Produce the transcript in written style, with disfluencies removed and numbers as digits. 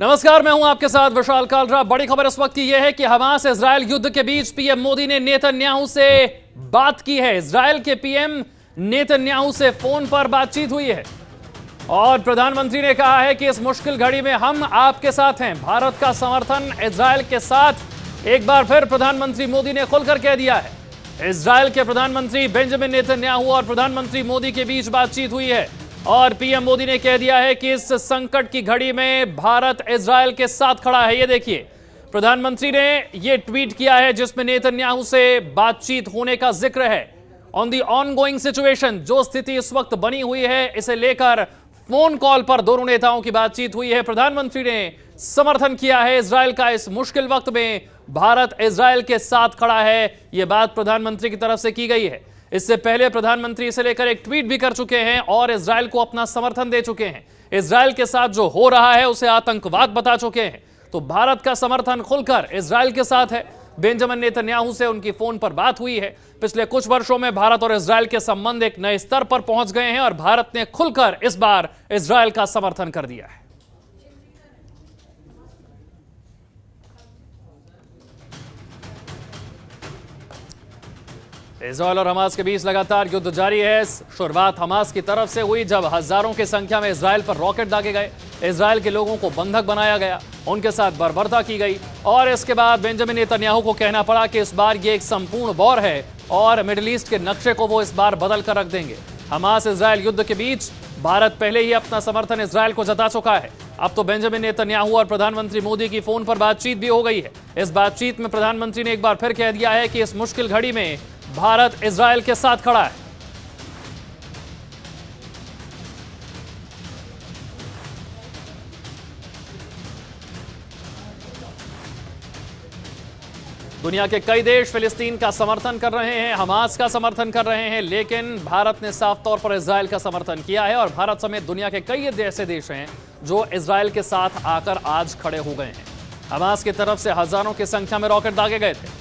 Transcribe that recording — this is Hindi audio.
नमस्कार, मैं हूं आपके साथ विशाल कालरा। बड़ी खबर इस वक्त की यह है कि हमास इजरायल युद्ध के बीच पीएम मोदी ने नेतन्याहू से बात की है। इजरायल के पीएम नेतन्याहू से फोन पर बातचीत हुई है और प्रधानमंत्री ने कहा है कि इस मुश्किल घड़ी में हम आपके साथ हैं। भारत का समर्थन इजरायल के साथ एक बार फिर प्रधानमंत्री मोदी ने खुलकर कह दिया है। इजरायल के प्रधानमंत्री बेंजामिन नेतन्याहू और प्रधानमंत्री मोदी के बीच बातचीत हुई है और पीएम मोदी ने कह दिया है कि इस संकट की घड़ी में भारत इजरायल के साथ खड़ा है। ये देखिए, प्रधानमंत्री ने ये ट्वीट किया है जिसमें नेतन्याहू से बातचीत होने का जिक्र है। ऑन दी ऑनगोइंग सिचुएशन, जो स्थिति इस वक्त बनी हुई है, इसे लेकर फोन कॉल पर दोनों नेताओं की बातचीत हुई है। प्रधानमंत्री ने समर्थन किया है इजरायल का। इस मुश्किल वक्त में भारत इजरायल के साथ खड़ा है, यह बात प्रधानमंत्री की तरफ से की गई है। इससे पहले प्रधानमंत्री इसे लेकर एक ट्वीट भी कर चुके हैं और इजरायल को अपना समर्थन दे चुके हैं। इजरायल के साथ जो हो रहा है उसे आतंकवाद बता चुके हैं। तो भारत का समर्थन खुलकर इजरायल के साथ है। बेंजामिन नेतन्याहू से उनकी फोन पर बात हुई है। पिछले कुछ वर्षों में भारत और इजरायल के संबंध एक नए स्तर पर पहुंच गए हैं और भारत ने खुलकर इस बार इजरायल का समर्थन कर दिया है। इजरायल और हमास के बीच लगातार युद्ध जारी है। शुरुआत हमास की तरफ से हुई जब हजारों की संख्या में इजरायल पर रॉकेट दागे गए, इजरायल के लोगों को बंधक बनाया गया, उनके साथ बर्बरता की गई और इसके बाद बेंजामिन नेतन्याहू को कहना पड़ा कि इस बार ये एक संपूर्ण वॉर है और मिडिल ईस्ट के नक्शे को वो इस बार बदल कर रख देंगे। हमास इजरायल युद्ध के बीच भारत पहले ही अपना समर्थन इजरायल को जता चुका है। अब तो बेंजामिन नेतन्याहू और प्रधानमंत्री मोदी की फोन पर बातचीत भी हो गई है। इस बातचीत में प्रधानमंत्री ने एक बार फिर कह दिया है कि इस मुश्किल घड़ी में भारत इजरायल के साथ खड़ा है। दुनिया के कई देश फिलिस्तीन का समर्थन कर रहे हैं, हमास का समर्थन कर रहे हैं, लेकिन भारत ने साफ तौर पर इजरायल का समर्थन किया है और भारत समेत दुनिया के कई ऐसे देश हैं जो इजरायल के साथ आकर आज खड़े हो गए हैं। हमास की तरफ से हजारों की संख्या में रॉकेट दागे गए थे।